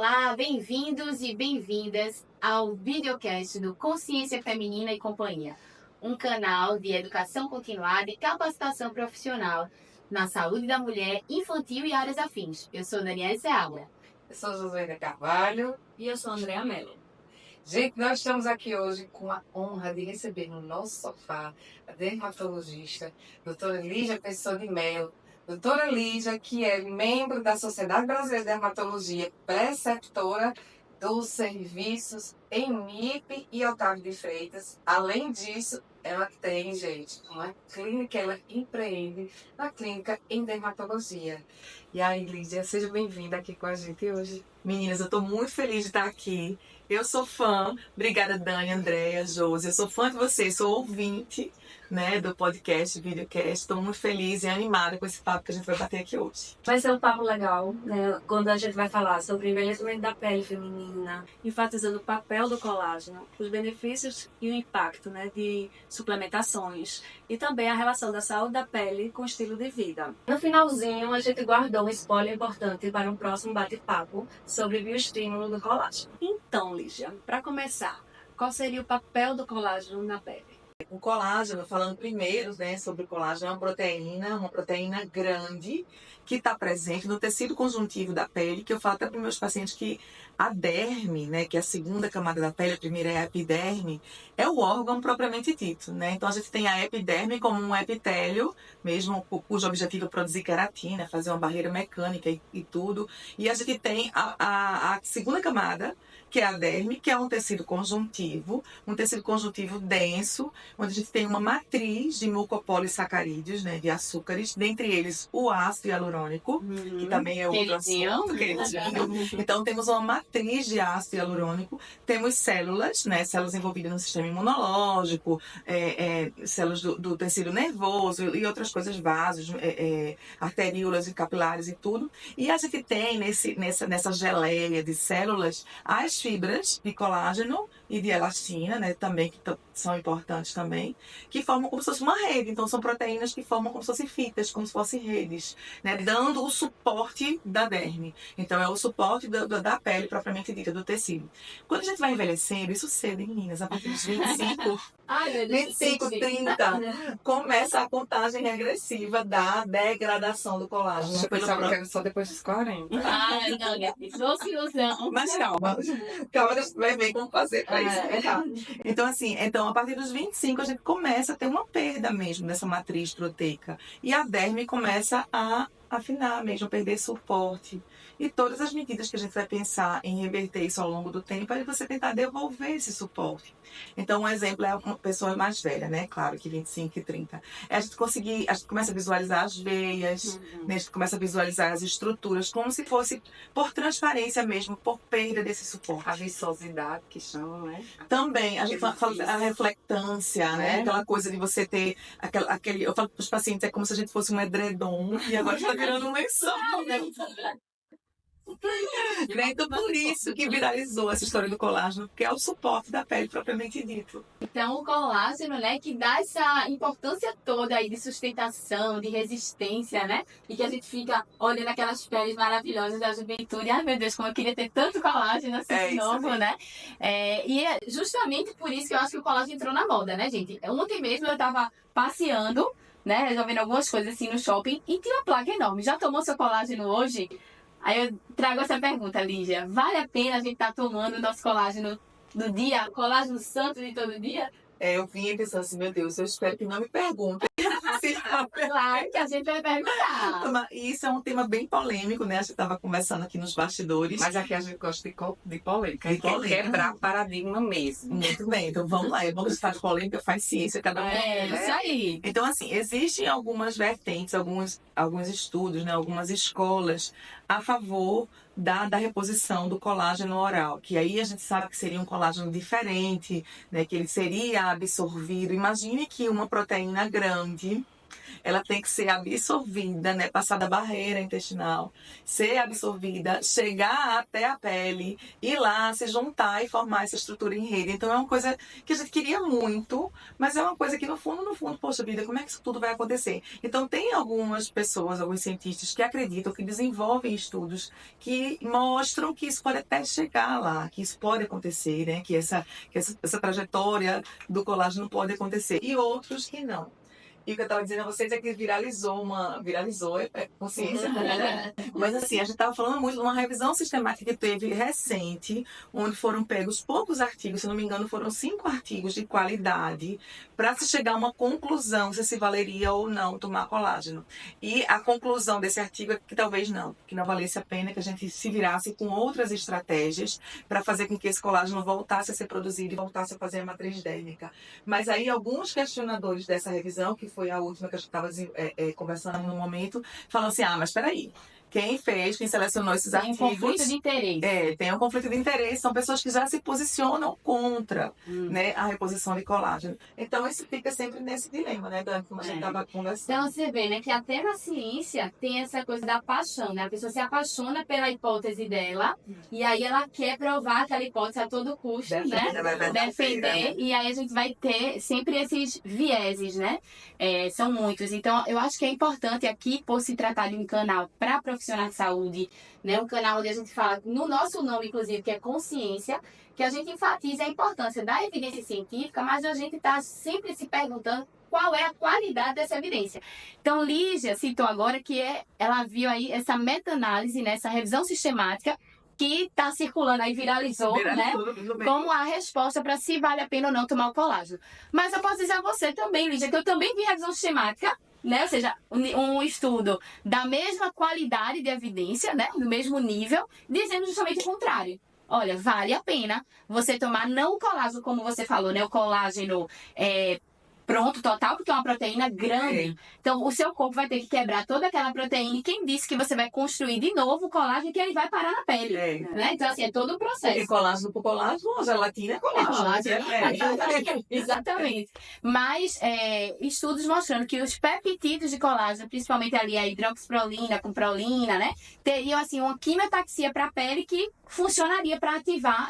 Olá, bem-vindos e bem-vindas ao videocast do Consciência Feminina e Companhia, um canal de educação continuada e capacitação profissional na saúde da mulher, infantil e áreas afins. Eu sou Daniela Seabra. Eu sou Josué Carvalho. E eu sou Andréa Mello. Gente, nós estamos aqui hoje com a honra de receber no nosso sofá a dermatologista, doutora Lígia Pessoa de Mello. Doutora Lígia, que é membro da Sociedade Brasileira de Dermatologia, preceptora dos serviços em MIP e Otávio de Freitas. Além disso, ela tem, gente, uma clínica, ela empreende na clínica em dermatologia. E aí, Lígia, seja bem-vinda aqui com a gente hoje. Meninas, eu estou muito feliz de estar aqui. Eu sou fã, obrigada Dani, Andréa, Josi, eu sou fã de vocês, sou ouvinte, né, do podcast, videocast. Estou muito feliz e animada com esse papo que a gente vai bater aqui hoje. Vai ser um papo legal, né? Quando a gente vai falar sobre o envelhecimento da pele feminina, enfatizando o papel do colágeno, os benefícios e o impacto, né, de suplementações e também a relação da saúde da pele com o estilo de vida. No finalzinho, a gente guardou um spoiler importante para um próximo bate-papo sobre o bioestímulo do colágeno. Então, Lígia, para começar, qual seria o papel do colágeno na pele? O colágeno, falando primeiro, né, sobre o colágeno, é uma proteína grande que está presente no tecido conjuntivo da pele, que eu falo até para os meus pacientes que a derme, né, que é a segunda camada da pele, a primeira é a epiderme, é o órgão propriamente dito, né? Então a gente tem a epiderme como um epitélio, mesmo cujo objetivo é produzir queratina, fazer uma barreira mecânica e tudo, e a gente tem a segunda camada, que é a derme, que é um tecido conjuntivo denso, onde a gente tem uma matriz de mucopolissacarídeos, né, de açúcares, dentre eles o ácido hialurônico, que também é outro assunto, queridinho. Então temos uma matriz de ácido hialurônico, temos células, né, células envolvidas no sistema imunológico, células do tecido nervoso e outras coisas, vasos, arteríolas e capilares e tudo. E a gente tem nessa geleia de células as fibras de colágeno e de elastina, né, também, que são importantes também, que formam como se fosse uma rede. Então são proteínas que formam como se fossem fitas, como se fossem redes, né, dando o suporte da derme. Então é o suporte da pele propriamente dita, do tecido. Quando a gente vai envelhecendo, isso cedo, hein, meninas, a partir dos 25, 30, começa a contagem regressiva da degradação do colágeno. Eu pensava que era só depois dos 40. Não, se ilusão. Mas calma, a gente vai ver como fazer para explicar. Então, assim, a partir dos 25 a gente começa a ter uma perda mesmo dessa matriz proteica. E a derme começa a afinar mesmo, perder suporte. E todas as medidas que a gente vai pensar em reverter isso ao longo do tempo é você tentar devolver esse suporte. Então, um exemplo é uma pessoa mais velha, né? Claro que 25 e 30. A gente começa a visualizar as veias, né? A gente começa a visualizar as estruturas como se fosse por transparência mesmo, por perda desse suporte. A viçosidade, que chamam, né? Também, a gente fala da reflectância, né? Aquela coisa de você ter aquele... Eu falo para os pacientes, é como se a gente fosse um edredom e agora está virando um lençol, né? Então, por isso que viralizou essa história do colágeno, que é o suporte da pele propriamente dito. Então, o colágeno, né, que dá essa importância toda aí de sustentação, de resistência, né? E que a gente fica olhando aquelas peles maravilhosas da juventude. Ai, meu Deus, como eu queria ter tanto colágeno assim de novo, né? E é justamente por isso que eu acho que o colágeno entrou na moda, né, gente? Ontem mesmo eu tava passeando, né, resolvendo algumas coisas assim no shopping e tinha uma placa enorme. Já tomou seu colágeno hoje? Aí eu trago essa pergunta, Lígia. Vale a pena a gente estar tomando o nosso colágeno do dia, colágeno santo de todo dia? Eu vinha pensando assim, meu Deus, eu espero que não me perguntem. Claro que a gente vai perguntar. Isso é um tema bem polêmico, né? A gente estava conversando aqui nos bastidores. Mas aqui a gente gosta de polêmica. De polêmica. Quebrar paradigma mesmo. Muito bem, então vamos lá. Vamos falar de polêmica, faz ciência, cada um. Isso aí. Então, assim, existem algumas vertentes, alguns estudos, né? Algumas escolas a favor da reposição do colágeno oral, que aí a gente sabe que seria um colágeno diferente, né, que ele seria absorvido. Imagine que uma proteína grande, ela tem que ser absorvida, né? Passar da barreira intestinal, ser absorvida, chegar até a pele, ir lá, se juntar e formar essa estrutura em rede. Então é uma coisa que a gente queria muito, mas é uma coisa que no fundo, poxa vida, como é que isso tudo vai acontecer? Então tem algumas pessoas, alguns cientistas que acreditam, que desenvolvem estudos que mostram que isso pode até chegar lá, que isso pode acontecer, né? Que essa trajetória do colágeno pode acontecer. E outros que não. E o que eu estava dizendo a vocês é que viralizou consciência pública. Mas assim, a gente estava falando muito de uma revisão sistemática que teve recente, onde foram pegos poucos artigos, se não me engano, foram 5 artigos de qualidade, para se chegar a uma conclusão se valeria ou não tomar colágeno. E a conclusão desse artigo é que talvez não, que não valesse a pena, que a gente se virasse com outras estratégias para fazer com que esse colágeno voltasse a ser produzido e voltasse a fazer a matriz dérmica. Mas aí alguns questionadores dessa revisão, que foi a última que a gente estava conversando no momento, falam assim, mas espera aí, quem selecionou esses Tem artigos... um conflito de interesse. Tem um conflito de interesse, são pessoas que já se posicionam contra né, a reposição de colágeno. Então, isso fica sempre nesse dilema, né, Dani, como a gente estava conversando. Então, você vê, né, que até na ciência tem essa coisa da paixão, né? A pessoa se apaixona pela hipótese dela e aí ela quer provar aquela hipótese a todo custo, defender, e aí a gente vai ter sempre esses vieses, né? São muitos. Então, eu acho que é importante aqui, por se tratar de um canal para profissionais de saúde, né? Um canal onde a gente fala, no nosso nome, inclusive, que é consciência, que a gente enfatiza a importância da evidência científica, mas a gente está sempre se perguntando qual é a qualidade dessa evidência. Então, Lígia citou agora que ela viu aí essa meta-análise, né? Essa revisão sistemática que está circulando aí, viralizou, né? Como a resposta para se vale a pena ou não tomar o colágeno. Mas eu posso dizer a você também, Lígia, que eu também vi revisão sistemática, né? Ou seja, um estudo da mesma qualidade de evidência, né? Do mesmo nível, dizendo justamente o contrário. Olha, vale a pena você tomar não o colágeno, como você falou, né? O colágeno pronto, total, porque é uma proteína grande. Então, o seu corpo vai ter que quebrar toda aquela proteína. E quem disse que você vai construir de novo o colágeno que ele vai parar na pele? Né? Então, assim, é todo o processo. E colágeno por colágeno, a gelatina é colágeno. Exatamente. Mas estudos mostrando que os peptídeos de colágeno, principalmente ali a hidroxiprolina com prolina, né? Teriam, assim, uma quimiotaxia para a pele que funcionaria para ativar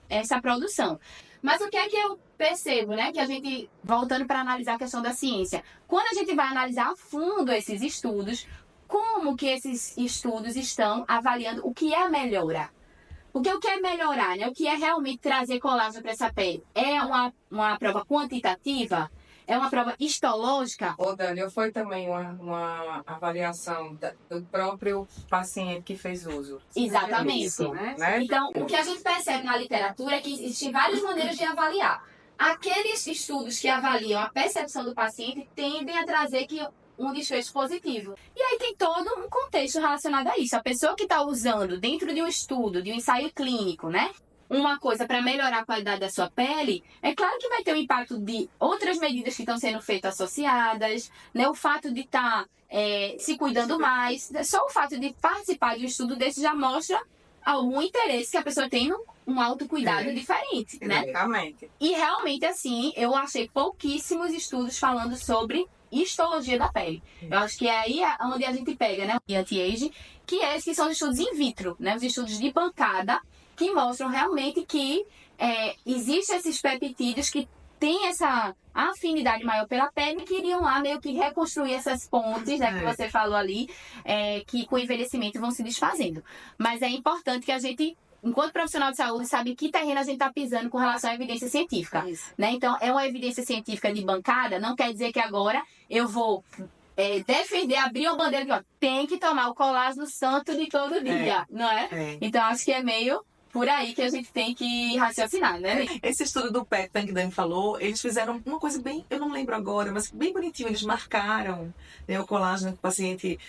essa produção. Mas o que é que eu percebo, né? Que a gente, voltando para analisar a questão da ciência, quando a gente vai analisar a fundo esses estudos, como que esses estudos estão avaliando o que é melhora? Porque o que é melhorar, né? O que é realmente trazer colágeno para essa pele? É uma prova quantitativa? É uma prova histológica? Dani, foi também uma avaliação do próprio paciente que fez uso. Exatamente. Isso, né? Então, o que a gente percebe na literatura é que existem várias maneiras de avaliar. Aqueles estudos que avaliam a percepção do paciente tendem a trazer um desfecho positivo. E aí tem todo um contexto relacionado a isso. A pessoa que está usando dentro de um estudo, de um ensaio clínico, né? Uma coisa para melhorar a qualidade da sua pele, é claro que vai ter um impacto de outras medidas que estão sendo feitas associadas, né? O fato de estar se cuidando mais, só o fato de participar de um estudo desse já mostra algum interesse que a pessoa tem um autocuidado diferente, né? Exatamente. E realmente, assim, eu achei pouquíssimos estudos falando sobre histologia da pele. Eu acho que é aí onde a gente pega, né? O anti-age, que são os estudos in vitro, né? Os estudos de bancada, que mostram realmente que existem esses peptídeos que têm essa afinidade maior pela pele, que iriam lá meio que reconstruir essas pontes, né, que você falou ali, que com o envelhecimento vão se desfazendo. Mas é importante que a gente, enquanto profissional de saúde, sabe em que terreno a gente está pisando com relação à evidência científica. Né? Então, é uma evidência científica de bancada, não quer dizer que agora eu vou defender, abrir uma bandeira que tem que tomar o colágeno santo de todo dia, não é? Então, acho que é meio por aí que a gente tem que raciocinar, né? Esse estudo do PET que a Dani falou, eles fizeram uma coisa bem, eu não lembro agora, mas bem bonitinho. Eles marcaram, né, o colágeno que o paciente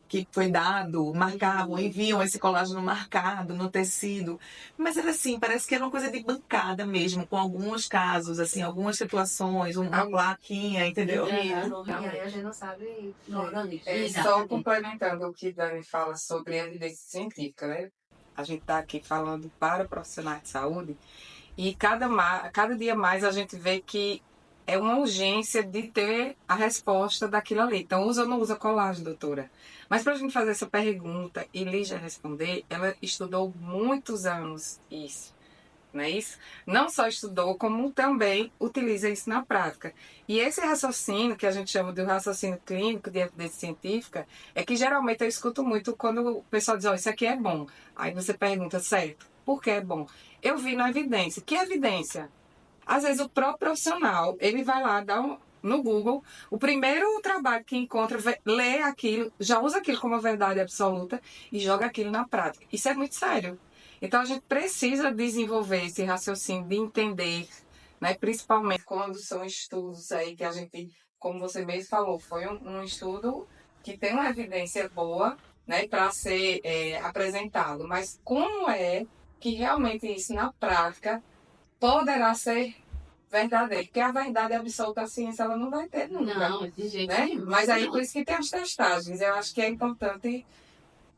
que foi dado, marcavam, enviam esse colágeno marcado no tecido. Mas era assim, parece que era uma coisa de bancada mesmo, com alguns casos, assim, algumas situações, uma plaquinha, entendeu? E aí a gente não sabe no organismo. Só complementando o que Dani fala sobre a evidência científica, né? A gente está aqui falando para profissionais de saúde e cada dia mais a gente vê que é uma urgência de ter a resposta daquilo ali. Então, usa ou não usa colágeno, doutora? Mas para a gente fazer essa pergunta e Lígia responder, ela estudou muitos anos isso. Não é isso? Não só estudou, como também utiliza isso na prática. E esse raciocínio, que a gente chama de raciocínio clínico, de evidência científica, é que geralmente eu escuto muito quando o pessoal diz, isso aqui é bom. Aí você pergunta, certo, por que é bom? Eu vi na evidência. Que evidência? Às vezes o próprio profissional, ele vai lá, no Google, o primeiro trabalho que encontra, lê aquilo, já usa aquilo como uma verdade absoluta e joga aquilo na prática. Isso é muito sério. Então, a gente precisa desenvolver esse raciocínio de entender, né? Principalmente quando são estudos aí que a gente, como você mesmo falou, foi um estudo que tem uma evidência boa, né, para ser apresentado. Mas como é que realmente isso na prática poderá ser verdadeiro? Porque a verdade absoluta, a ciência, ela não vai ter nunca. Não, de jeito Né? nenhum. Mas aí, por isso que tem as testagens. Eu acho que é importante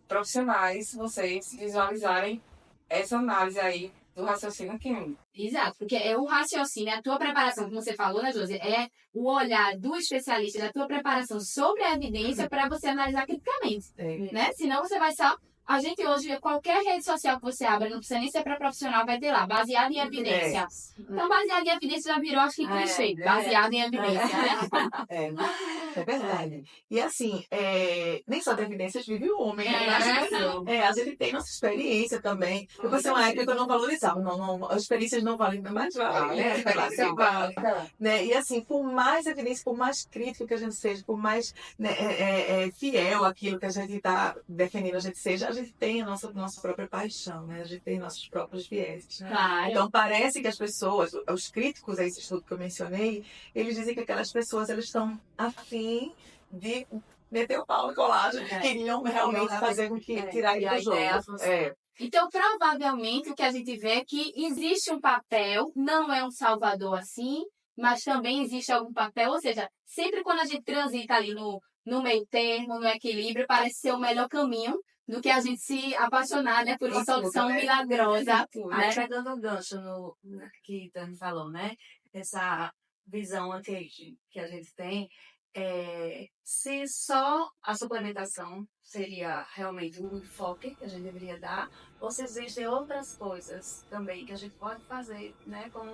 profissionais, vocês visualizarem essa análise aí do raciocínio químico. Exato, porque é o raciocínio, a tua preparação, como você falou, né, Josi? É o olhar do especialista, da tua preparação sobre a evidência para você analisar criticamente, né? Senão você vai só... A gente hoje, qualquer rede social que você abra, não precisa nem ser para profissional, vai ter lá, baseado em evidência. Então, baseado em evidência já virou, acho que clichê, baseado em evidência, né? É verdade. E assim, nem só de evidências vive o homem, né? A gente tem nossa experiência também. Eu passei uma época que eu não valorizava. Não, as experiências não valem, mas valem. Né? Experiência vale. Né? E assim, por mais evidência, por mais crítico que a gente seja, por mais fiel àquilo que a gente está defendendo a gente seja, a gente tem a nossa própria paixão, né? A gente tem nossos próprios vieses. Claro. Então parece que as pessoas, os críticos a esse estudo que eu mencionei, eles dizem que aquelas pessoas elas estão afim de meter o pau no colágeno, queriam realmente fazer com que tirar ele do jogo. Então, provavelmente, o que a gente vê é que existe um papel, não é um salvador assim, mas também existe algum papel, ou seja, sempre quando a gente transita ali no meio termo, no equilíbrio, parece ser o melhor caminho do que a gente se apaixonar, né, por uma solução milagrosa. Aí, pegando o gancho que o Tânia falou, né, essa visão que a gente tem, se só a suplementação seria realmente um enfoque que a gente deveria dar, ou se existem outras coisas também que a gente pode fazer, né, como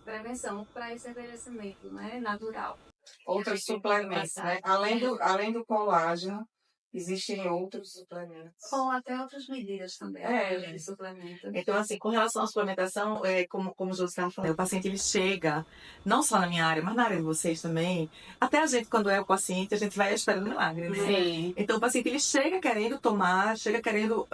prevenção para esse envelhecimento, né, natural. Outros suplementos, né? Além do colágeno, existem outros suplementos. Ou até outras medidas também de suplemento. Então, assim, com relação à suplementação, como o José estava falando, o paciente ele chega, não só na minha área, mas na área de vocês também. Até a gente, quando é o paciente, a gente vai esperando milagre, né? Sim. Então, o paciente ele chega querendo tomar, chega querendo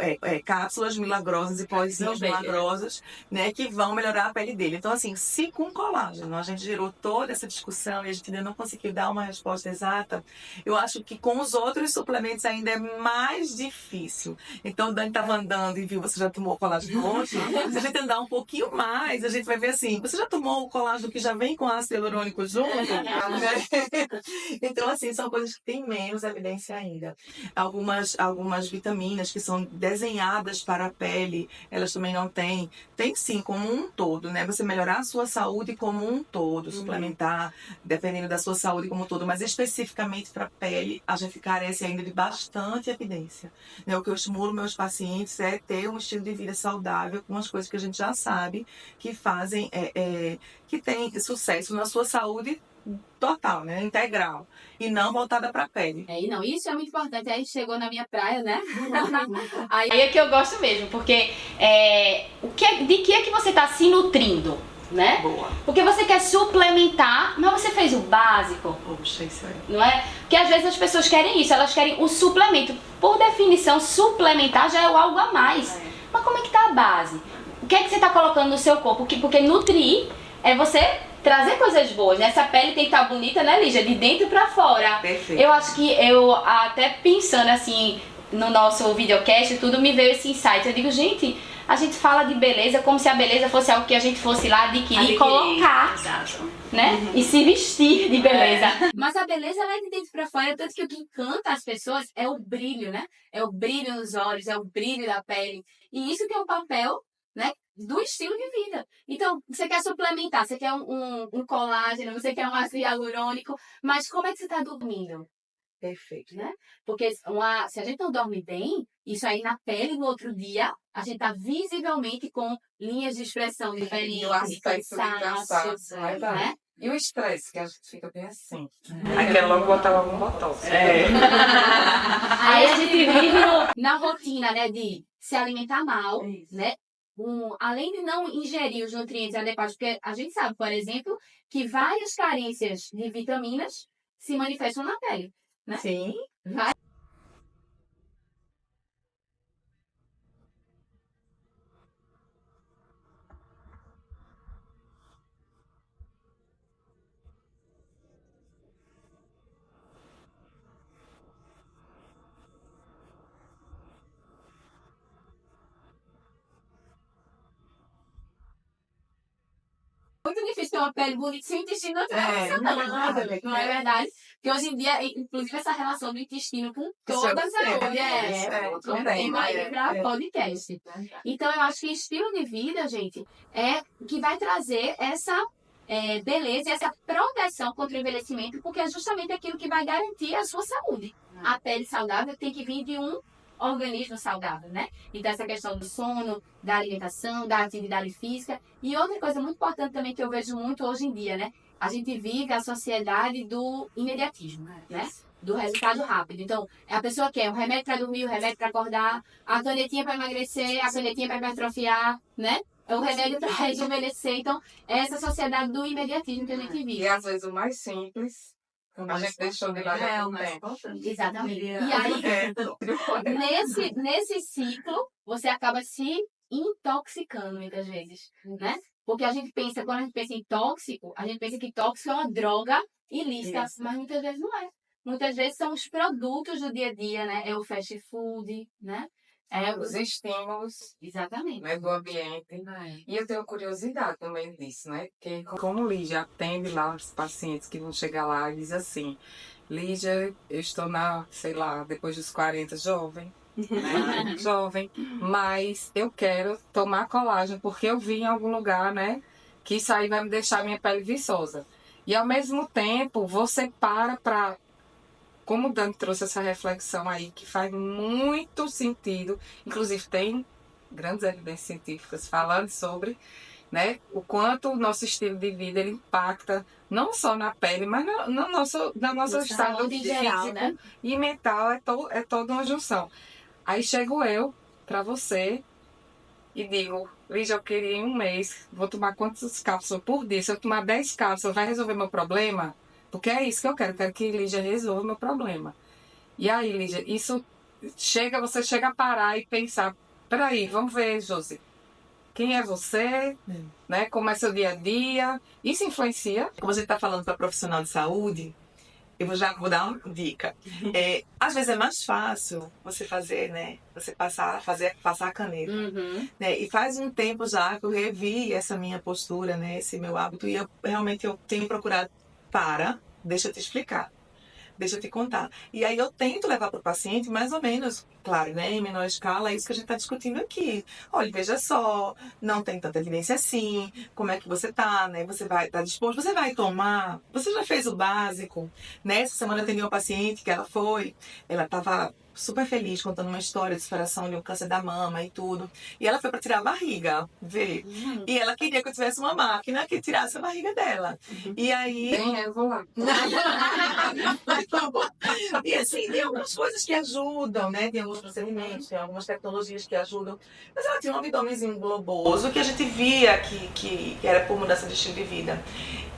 cápsulas milagrosas e pózinhos milagrosos, né, que vão melhorar a pele dele. Então, assim, se com colágeno a gente gerou toda essa discussão e a gente ainda não conseguiu dar uma resposta exata, eu acho que com os outros suplementos ainda é mais difícil. Então, o Dani estava andando e viu, você já tomou o colágeno hoje? Se a gente andar um pouquinho mais, a gente vai ver assim, você já tomou o colágeno que já vem com ácido hialurônico junto? Então, assim, são coisas que têm menos evidência ainda. Algumas vitaminas que são desenhadas para a pele, elas também não têm. Tem sim, como um todo, né? Você melhorar a sua saúde como um todo, suplementar, dependendo da sua saúde como um todo, mas especificamente para a pele, a gente carece ainda de bastante evidência. Né? O que eu estimulo meus pacientes é ter um estilo de vida saudável, com as coisas que a gente já sabe que fazem, que tem sucesso na sua saúde total, né? Integral. E não voltada para a pele. Isso é muito importante. Aí chegou na minha praia, né? Aí é que eu gosto mesmo, porque de que é que você está se nutrindo? Né? Boa. Porque você quer suplementar, mas você fez o básico. Poxa, isso aí. Não é? Porque às vezes as pessoas querem isso, elas querem o suplemento. Por definição, suplementar já é o algo a mais. Mas como é que tá a base? O que é que você está colocando no seu corpo? Porque nutrir é você trazer coisas boas, né? Essa pele tem que estar bonita, né, Lígia? De dentro pra fora. Perfeito. Eu acho que eu, até pensando assim, no nosso videocast e tudo, me veio esse insight. Eu digo, gente, a gente fala de beleza como se a beleza fosse algo que a gente fosse lá adquirir e colocar. Exato. Né? E se vestir de beleza. Mas a beleza ela é de dentro pra fora, tanto que o que encanta as pessoas é o brilho, né? É o brilho nos olhos, é o brilho da pele. E isso que é o papel, né, do estilo de vida. Então, você quer suplementar, você quer um colágeno, você quer um ácido hialurônico, mas como é que você está dormindo? Perfeito. Né? Porque se a gente não dorme bem, isso aí na pele no outro dia, a gente está visivelmente com linhas de expressão diferentes, E o aspecto de cansaço, né? E o estresse, que a gente fica bem assim. Aí quer logo botar algum botox. Aí a gente vive na rotina, né, de se alimentar mal, né? Além de não ingerir os nutrientes adequados, porque a gente sabe, por exemplo, que várias carências de vitaminas se manifestam na pele, né? Sim. Muito difícil ter uma pele bonita sem o intestino não estiver funcionando. Nada, Não é verdade? Porque hoje em dia, inclusive, essa relação do intestino com toda a saúde outro um tema aí tema, para podcast. Então, eu acho que estilo de vida, gente, é que vai trazer essa beleza e essa proteção contra o envelhecimento, porque é justamente aquilo que vai garantir a sua saúde. A pele saudável tem que vir de um organismo saudável, né? Então, essa questão do sono, da alimentação, da atividade física. E outra coisa muito importante também que eu vejo muito hoje em dia, né? A gente vive a sociedade do imediatismo, né? Do resultado rápido. Então, a pessoa quer o remédio para dormir, o remédio para acordar, a canetinha para emagrecer, a canetinha para hipertrofiar, né? O remédio para rejuvenescer. Então, é essa sociedade do imediatismo que a gente vive. E às vezes o mais simples, a gente deixou de lado há muito tempo. Exatamente. E aí, nesse ciclo, você acaba se intoxicando muitas vezes, né? Porque a gente pensa, quando a gente pensa em tóxico, a gente pensa que tóxico é uma droga ilícita, mas muitas vezes não é. Muitas vezes são os produtos do dia a dia, né? É o fast food, né? Os estímulos, Exatamente. né, do ambiente. E eu tenho curiosidade também disso, né? Porque como Lígia atende lá os pacientes que vão chegar lá e diz assim, Lígia, eu estou sei lá, depois dos 40, jovem, né? Jovem, mas eu quero tomar colágeno porque eu vi em algum lugar, né? Que isso aí vai me deixar minha pele viçosa. E ao mesmo tempo, você para como o Dani trouxe essa reflexão aí, que faz muito sentido, inclusive tem grandes evidências científicas falando sobre, né, o quanto o nosso estilo de vida ele impacta não só na pele, mas no nosso estado em físico geral, né? e mental, é toda uma junção. Aí chego eu para você e digo, Lígia, eu queria em um mês, vou tomar quantas cápsulas por dia? Se eu tomar 10 cápsulas, vai resolver meu problema? Porque é isso que eu quero que Lígia resolva o meu problema. E aí, Lígia, você chega a parar e pensar, peraí, vamos ver, Josi, quem é você, né? Como é seu dia a dia? Isso influencia? Como a gente está falando para profissional de saúde, eu vou dar uma dica. Às vezes é mais fácil você fazer, né? Você passar a caneta. Né? E faz um tempo já que eu revi essa minha postura, né? Esse meu hábito. E eu tenho procurado deixa eu te explicar. Deixa eu te contar. E aí eu tento levar para o paciente mais ou menos, claro, né, em menor escala, é isso que a gente está discutindo aqui. Olha, veja só, não tem tanta evidência assim, como é que você tá, né? Você vai estar disposto, você vai tomar, você já fez o básico. Nessa semana eu atendi uma paciente que ela estava super feliz, contando uma história de superação de um câncer da mama e tudo. E ela foi para tirar a barriga, vê? E ela queria que eu tivesse uma máquina que tirasse a barriga dela. E aí... Eu vou lá. E assim, tem algumas coisas que ajudam, né? Tem alguns procedimentos, tem algumas tecnologias que ajudam. Mas ela tinha um abdômenzinho globoso que a gente via que era por mudança de estilo de vida.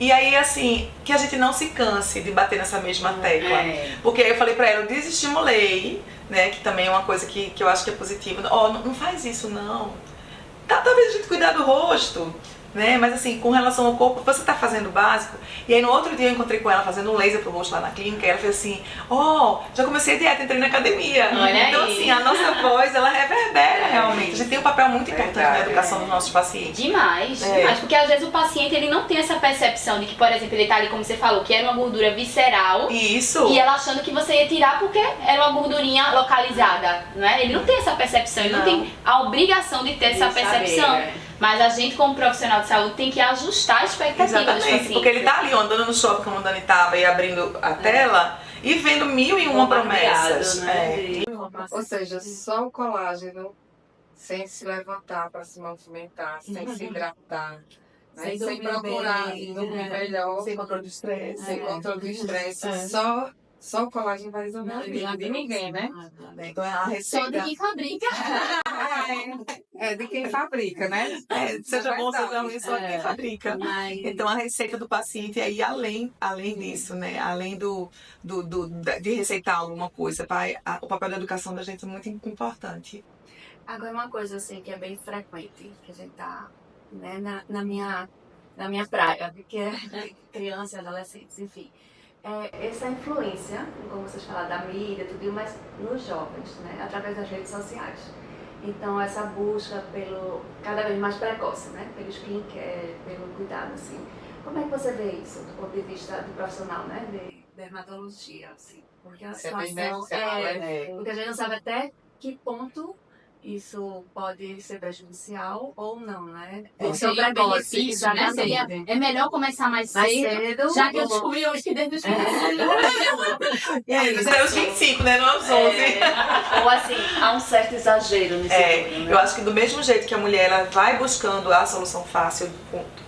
E aí, assim, que a gente não se canse de bater nessa mesma tecla. Porque aí eu falei pra ela, eu desestimulei, né? Que também é uma coisa que eu acho que é positiva. Não faz isso, não. Talvez a gente cuidar do rosto, né? Mas assim, com relação ao corpo, você tá fazendo o básico. E aí no outro dia eu encontrei com ela fazendo um laser pro rosto lá na clínica. E ela fez assim, já comecei a dieta, entrei na academia. Olha então aí. assim, a nossa voz, ela reverbera realmente. A gente tem um papel muito importante na educação dos nossos pacientes. Demais, porque às vezes o paciente ele não tem essa percepção de que, por exemplo, ele tá ali, como você falou, que era uma gordura visceral. Isso. E ela achando que você ia tirar porque era uma gordurinha localizada, não é? Ele não tem essa percepção, ele não tem a obrigação de ter essa percepção. Mas a gente, como profissional de saúde, tem que ajustar a expectativa dos Exatamente, pacientes. porque ele tá ali andando no shopping como a Dani tava e abrindo a tela e vendo 1001 promessas. Né? Ou seja, só o colágeno, sem se levantar para se movimentar, sem se hidratar, né? Sem procurar dormir melhor, Sem controle do estresse. sem controle do estresse, só o colágeno vai resolver a vida de ninguém, né? Então é a Só de receita. quem fabrica. É de quem fabrica, né? Seja bom, seja verdade. ruim, só quem fabrica. Mas Então a receita do paciente é ir além disso, né? Além de receitar alguma coisa. O papel da educação da gente é muito importante. agora uma coisa assim que é bem frequente, que a gente tá, né, na minha praia, que é criança e adolescentes, enfim. É essa influência, como vocês falaram, da mídia, tudo, mas nos jovens, né, através das redes sociais. Então, essa busca pelo cada vez mais precoce, né, pelo skincare, pelo cuidado, assim. Como é que você vê isso do ponto de vista do profissional, né, de dermatologia, assim? Porque a Isso é bem situação necessário, né? porque a gente não sabe até que ponto isso pode ser prejudicial ou não, né? Ou Esse é o seria um precoce, benefício, né? exatamente. É melhor começar mais Mais cedo, cedo, já que eu ou- descobri hoje que desde os 15 E aí, já é os 25, né? Não é os 11. Ou assim, há um certo exagero nesse tudo, né? Eu acho que do mesmo jeito que a mulher ela vai buscando a solução fácil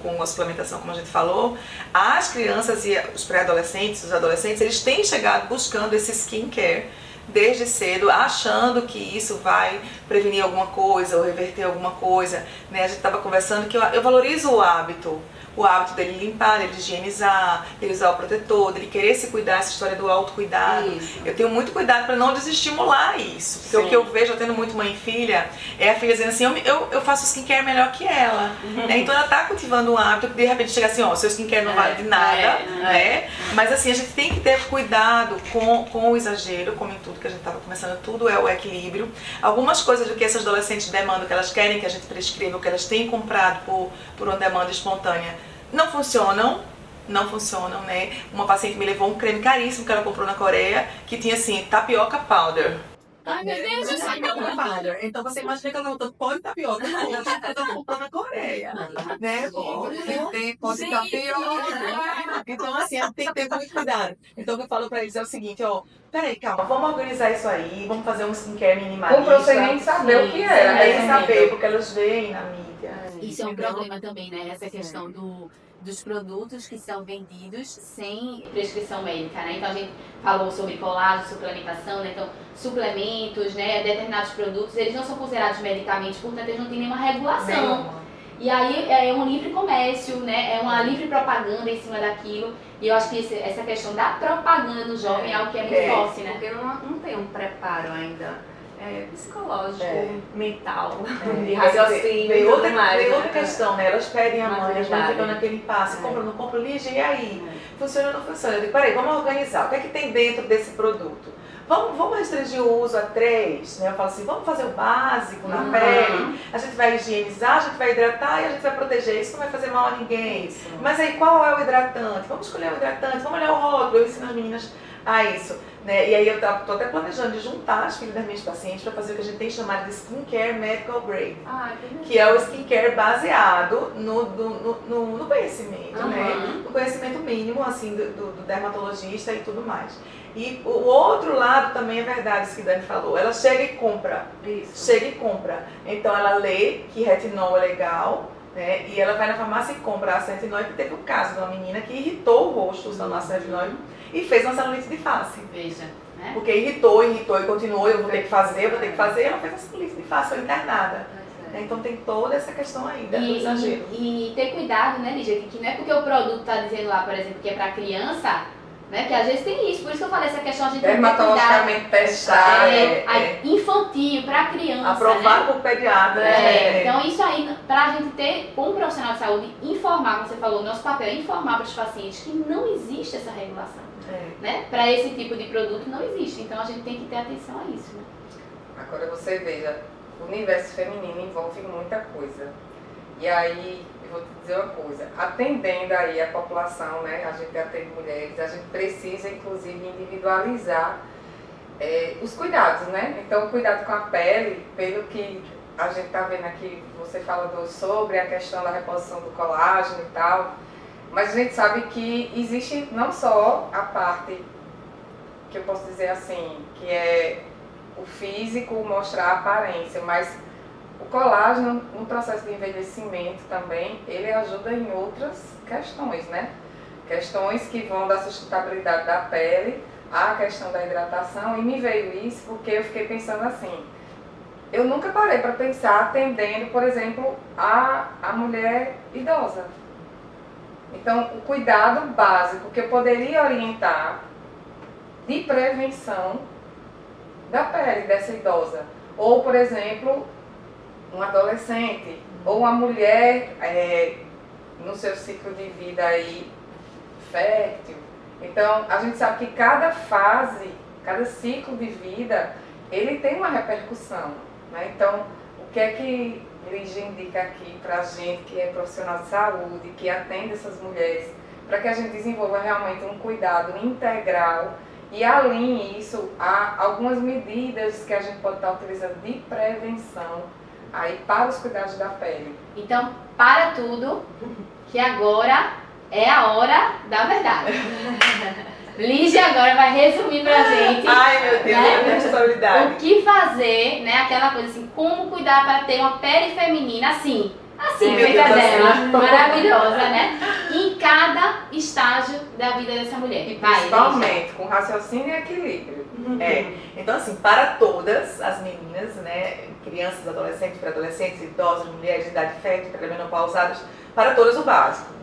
com a suplementação, como a gente falou, as crianças e os pré-adolescentes, os adolescentes, eles têm chegado buscando esse skincare desde cedo, achando que isso vai prevenir alguma coisa ou reverter alguma coisa, né? A gente estava conversando que eu valorizo o hábito dele limpar, dele higienizar, dele usar o protetor, dele querer se cuidar, essa história do autocuidado. Isso. Eu tenho muito cuidado para não desestimular isso, porque o que eu vejo, eu tendo muito mãe e filha, é a filha dizendo assim, eu faço skincare melhor que ela, né? Então ela tá cultivando um hábito que de repente chega assim, ó, seu skincare não vale de nada, né? Mas assim, a gente tem que ter cuidado com o exagero, como em tudo que a gente tava conversando, tudo é o equilíbrio. Algumas coisas do que essas adolescentes demandam, que elas querem que a gente prescreva, que elas têm comprado por uma demanda espontânea, não funcionam, né? Uma paciente me levou um creme caríssimo que ela comprou na Coreia, que tinha assim, tapioca powder. Ai, meu Deus do céu. Powder. Então você imagina que ela não botou pó de tapioca, ela comprou na Coreia, né? Pode ficar pior. Então assim, ela tem que ter muito cuidado. Então o que eu falo pra eles é o seguinte, ó, peraí, calma, vamos organizar isso aí, vamos fazer um skincare minimalista. Comprou sem nem saber o que era, Sem nem né? saber, porque elas veem na mídia. Isso é um problema também, né? Essa questão dos produtos que são vendidos sem prescrição médica, né? Então a gente falou sobre colágeno, suplementação, né? Então suplementos, né? Determinados produtos, eles não são considerados medicamentos, portanto eles não têm nenhuma regulação. E aí é um livre comércio, né? É uma livre propaganda em cima daquilo. E eu acho que essa questão da propaganda do jovem é algo que é muito forte, né? Porque não tem um preparo ainda psicológico, mental, de Mas raciocínio vem e outra, tudo mais, vem né? outra questão, né? Elas pedem a mãe, as mães Maturidade. ficam naquele impasse, compra, não compra, Lígia, e aí? Funciona ou não funciona? Eu digo, peraí, vamos organizar, o que é que tem dentro desse produto? Vamos restringir o uso a 3, né? Eu falo assim, vamos fazer o básico na pele, a gente vai higienizar, a gente vai hidratar e a gente vai proteger, isso não vai fazer mal a ninguém. Mas aí qual é o hidratante? Vamos escolher o hidratante, vamos olhar o rótulo, eu ensino as meninas a isso. Né? E aí eu estou até planejando de juntar as filhas das minhas pacientes para fazer o que a gente tem chamado de skincare medical grade, que é o skincare baseado no conhecimento, né? No conhecimento mínimo assim, do dermatologista e tudo mais. E o outro lado também é verdade, isso que Dani falou, ela chega e compra. Chega e compra. Então ela lê que retinol é legal, né? E ela vai na farmácia e compra a retinol, que teve o caso de uma menina que irritou o rosto usando a retinol e fez uma celulite de face. Veja, né? Porque irritou e continuou, eu vou ter que fazer, ela fez uma celulite de face, foi internada. Então tem toda essa questão aí do exagero. E ter cuidado, né, Lígia, que não é porque o produto está dizendo lá, por exemplo, que é para criança, né, que às vezes tem isso, por isso que eu falei essa questão, a gente tem que ter cuidado. Dermatologicamente testado. Infantil, para criança, Aprovado né? por pediatra. Então isso aí, para a gente ter, como profissional de saúde, informar, como você falou, nosso papel é informar para os pacientes que não existe essa regulação. Né? Para esse tipo de produto não existe, então a gente tem que ter atenção a isso. Né? Agora você veja, o universo feminino envolve muita coisa. E aí, eu vou te dizer uma coisa, atendendo aí a população, né? A gente atende mulheres, a gente precisa inclusive individualizar os cuidados, né? Então o cuidado com a pele, pelo que a gente está vendo aqui, você falando sobre a questão da reposição do colágeno e tal, mas a gente sabe que existe não só a parte, que eu posso dizer assim, que é o físico mostrar a aparência, mas o colágeno, no processo de envelhecimento também, ele ajuda em outras questões, né? Questões que vão da sustentabilidade da pele, a questão da hidratação, e me veio isso porque eu fiquei pensando assim, eu nunca parei para pensar atendendo, por exemplo, a mulher idosa. Então, o cuidado básico que eu poderia orientar de prevenção da pele dessa idosa. Ou, por exemplo, um adolescente, ou uma mulher no seu ciclo de vida aí fértil. Então, a gente sabe que cada fase, cada ciclo de vida, ele tem uma repercussão, né? Então, o que é que Lígia indica aqui para a gente, que é profissional de saúde, que atende essas mulheres, para que a gente desenvolva realmente um cuidado integral e alinhe isso a algumas medidas que a gente pode estar utilizando de prevenção aí para os cuidados da pele. Então, para tudo, que agora é a hora da verdade. Lígia agora vai resumir pra gente. Ai, meu Deus, né? a responsabilidade. O que fazer, né? Aquela coisa assim, como cuidar para ter uma pele feminina assim, feita dela, maravilhosa, né? Em cada estágio da vida dessa mulher. E principalmente com raciocínio e equilíbrio. Então, assim, para todas as meninas, né, crianças, adolescentes, pré-adolescentes, idosas, mulheres de idade fértil, pré-menopausadas, para todas o básico.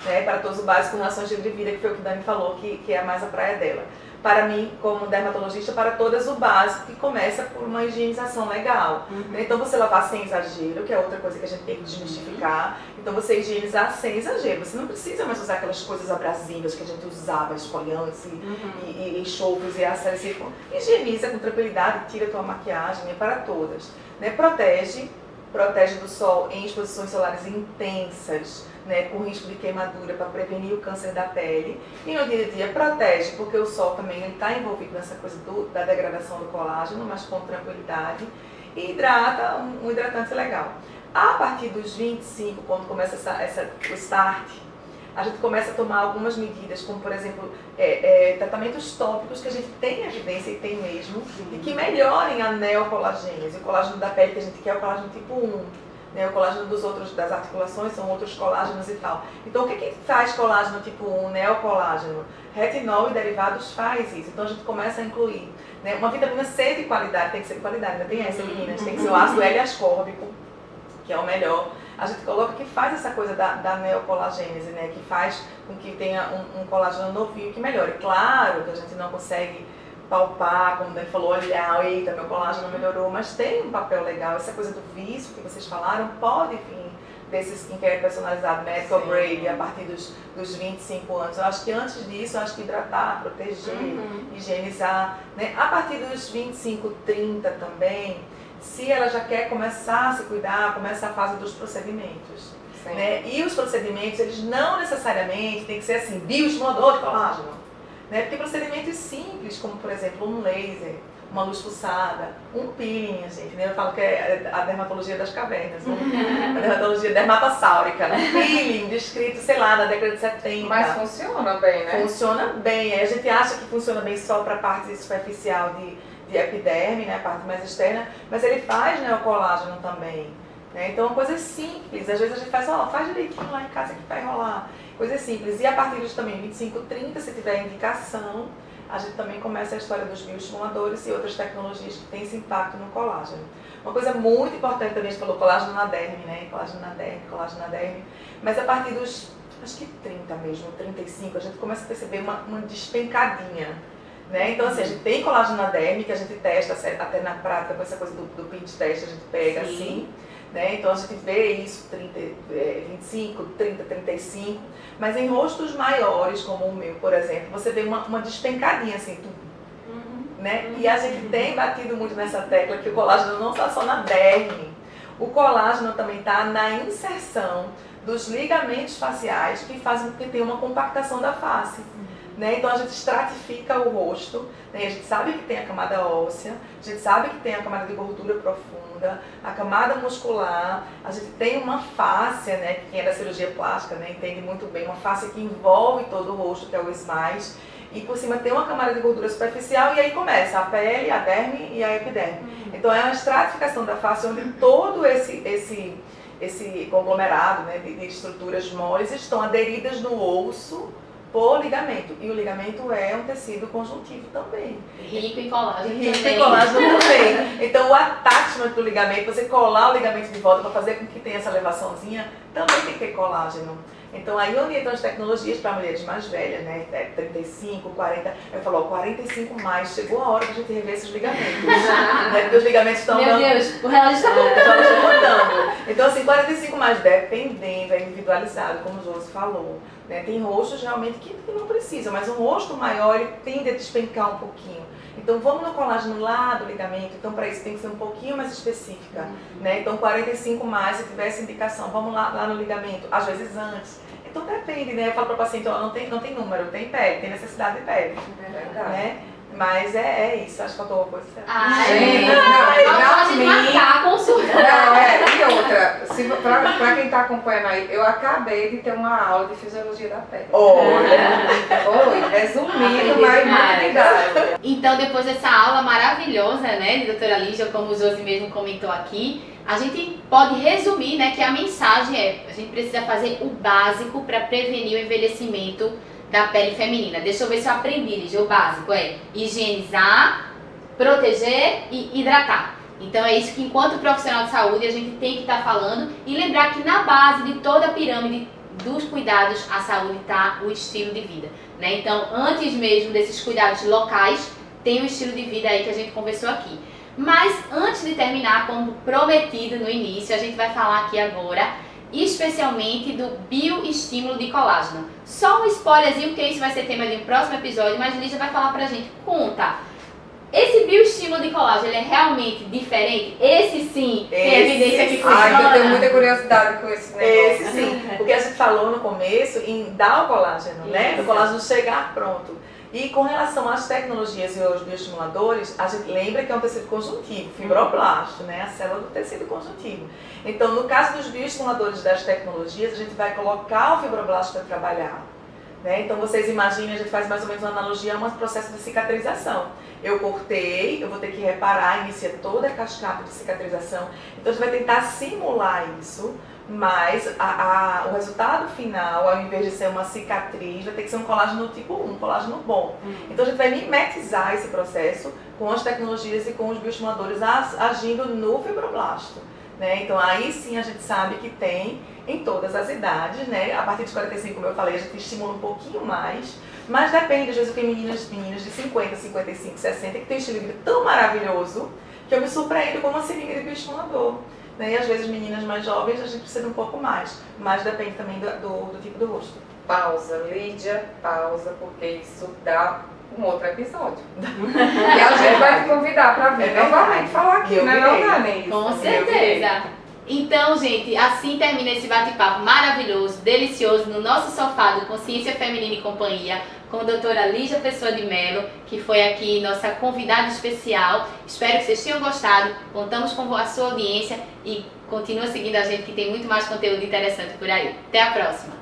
Né, para todos o básico em relação ao estilo de vida, que foi o que Dani falou, que é mais a praia dela. Para mim, como dermatologista, para todas o básico, que começa por uma higienização legal. Então, você lavar sem exagero, que é outra coisa que a gente tem que desmistificar. Então, você higienizar sem exagero. Você não precisa mais usar aquelas coisas abrasivas que a gente usava, esfoliantes e enxofres e ácido salicílico. Higieniza com tranquilidade, tira a tua maquiagem, é para todas. Né? Protege do sol em exposições solares intensas, né, com risco de queimadura para prevenir o câncer da pele. E no dia a dia protege, porque o sol também está envolvido nessa coisa da degradação do colágeno, mas com tranquilidade. E hidrata, um hidratante legal. A partir dos 25, quando começa o start, a gente começa a tomar algumas medidas, como por exemplo, tratamentos tópicos que a gente tem evidência e tem mesmo, e que melhorem a neocolagênese. O colágeno da pele que a gente quer é o colágeno tipo 1. Né, o colágeno das articulações são outros colágenos e tal. Então, o que faz colágeno tipo 1, neocolágeno? Retinol e derivados faz isso. Então, a gente começa a incluir, né, uma vitamina C de qualidade, tem que ser de qualidade, ainda tem essa, meninas, tem que ser o ácido L-ascórbico, que é o melhor. A gente coloca que faz essa coisa da neocolagênese, né, que faz com que tenha um colágeno novinho que melhore. Claro que a gente não consegue palpar, como o Dani falou, olhar, eita, meu colágeno melhorou, mas tem um papel legal. Essa coisa do vício que vocês falaram pode vir desse skincare personalizado, medical grade, a partir dos 25 anos. Eu acho que antes disso, eu acho que hidratar, proteger, higienizar, né? A partir dos 25, 30 também, se ela já quer começar a se cuidar, começa a fase dos procedimentos. Né? E os procedimentos, eles não necessariamente tem que ser assim, bioestimulador de colágeno. Né? Porque procedimentos simples, como por exemplo um laser, uma luz pulsada, um peeling, gente, né? Eu falo que é a dermatologia das cavernas, né? A dermatologia dermatossáurica, né? Peeling descrito, sei lá, na década de 70. Mas funciona bem, né? Funciona bem, a gente acha que funciona bem só para a parte superficial de epiderme, né? A parte mais externa, mas ele faz neocolágeno também. Né? Então, coisas simples, às vezes a gente faz direitinho lá em casa que vai rolar. Coisas simples. E a partir de também 25, 30, se tiver indicação, a gente também começa a história dos bioestimuladores e outras tecnologias que têm esse impacto no colágeno. Uma coisa muito importante também, a gente falou colágeno na derme, né? Colágeno na derme. Mas a partir dos, acho que 30 mesmo, 35, a gente começa a perceber uma despencadinha. Né? Então, assim, a gente tem colágeno na derme, que a gente testa até na prática, com essa coisa do pinch test, a gente pega assim. Né? Então a gente vê isso 25, 30, 35, mas em rostos maiores, como o meu, por exemplo, você vê uma despencadinha assim, né? E a gente tem batido muito nessa tecla que o colágeno não está só na derme, o colágeno também está na inserção dos ligamentos faciais que fazem com que tenha uma compactação da face. né? Então a gente estratifica o rosto, né? A gente sabe que tem a camada óssea, a gente sabe que tem a camada de gordura profunda, a camada muscular, a gente tem uma fáscia, né? Quem é da cirurgia plástica, né, entende muito bem, uma fáscia que envolve todo o rosto, que é o esmalte, e por cima tem uma camada de gordura superficial, e aí começa a pele, a derme e a epiderme. Então é uma estratificação da face onde todo esse conglomerado, né, de estruturas moles estão aderidas no osso por ligamento. E o ligamento é um tecido conjuntivo também. Rico em colágeno Rico também. em colágeno também. Então o attachment do ligamento, você colar o ligamento de volta para fazer com que tenha essa elevaçãozinha, também tem que ter colágeno. Então aí onde entram as tecnologias para mulheres mais velhas, né, 35, 40, eu falo, ó, 45 mais, chegou a hora da gente rever esses ligamentos, né, porque os ligamentos estão... Meu Deus, o relógio está Já contando. estou contando. Então assim, 45 mais, dependendo, é individualizado, como o Josi falou, né, tem rostos realmente que não precisam, mas um rosto maior, ele tende a despencar um pouquinho. Então vamos no colágeno lá do ligamento, então para isso tem que ser um pouquinho mais específica, né? Então 45 mais, se tivesse indicação, vamos lá no ligamento, às vezes antes. Então depende, né? Eu falo para o paciente, ó, não tem número, tem pele, tem necessidade de pele, né? Mas é isso, acho que faltou alguma coisa. Ai, pra pode mim- marcar a consulta. Não, e outra, pra quem tá acompanhando aí, eu acabei de ter uma aula de fisiologia da pele. Foi, resumindo, mas muito cuidado. Então, depois dessa aula maravilhosa, né, de doutora Lígia, como o Josi mesmo comentou aqui, a gente pode resumir, né, que a mensagem é: a gente precisa fazer o básico para prevenir o envelhecimento da pele feminina. Deixa eu ver se eu aprendi, Lígia. O básico é higienizar, proteger e hidratar. Então é isso que, enquanto profissional de saúde, a gente tem que estar falando, e lembrar que na base de toda a pirâmide dos cuidados à saúde está o estilo de vida, né? Então, antes mesmo desses cuidados locais, tem o estilo de vida aí que a gente conversou aqui. Mas antes de terminar, como prometido no início, a gente vai falar aqui agora especialmente do bioestímulo de colágeno. Só um spoilerzinho, porque isso vai ser tema de um próximo episódio, mas Lígia vai falar pra gente. Conta, esse bioestímulo de colágeno, ele é realmente diferente? Esse sim tem evidência que funciona? Ai, eu tenho muita curiosidade com esse negócio. Esse sim, porque a gente falou no começo em dar o colágeno, né? O colágeno chegar pronto. E com relação às tecnologias e aos bioestimuladores, a gente lembra que é um tecido conjuntivo, fibroblasto, né? A célula do tecido conjuntivo. Então, no caso dos bioestimuladores das tecnologias, a gente vai colocar o fibroblasto para trabalhar, né? Então, vocês imaginem, a gente faz mais ou menos uma analogia a um processo de cicatrização. Eu cortei, eu vou ter que reparar, inicia toda a cascata de cicatrização. Então, a gente vai tentar simular isso, mas o resultado final, ao invés de ser uma cicatriz, vai ter que ser um colágeno tipo 1, um colágeno bom. Então a gente vai mimetizar esse processo com as tecnologias e com os bioestimuladores agindo no fibroblasto, né? Então aí sim a gente sabe que tem em todas as idades, né? A partir de 45, como eu falei, a gente estimula um pouquinho mais, mas depende, às vezes eu tenho meninas de 50, 55, 60 que tem um estilo de vida tão maravilhoso que eu me surpreendo com uma seringa de bioestimulador. E às vezes meninas mais jovens a gente precisa um pouco mais, mas depende também do tipo do rosto. Pausa, Lídia, pausa, porque isso dá um outro episódio. E a gente vai te convidar para vir novamente falar aqui, Eu não é virei. não, Dani? Com certeza. Então, gente, assim termina esse bate-papo maravilhoso, delicioso, no nosso sofá do Consciência Feminina e Companhia, com a doutora Lígia Pessoa de Mello, que foi aqui nossa convidada especial. Espero que vocês tenham gostado. Contamos com a sua audiência e continua seguindo a gente, que tem muito mais conteúdo interessante por aí. Até a próxima!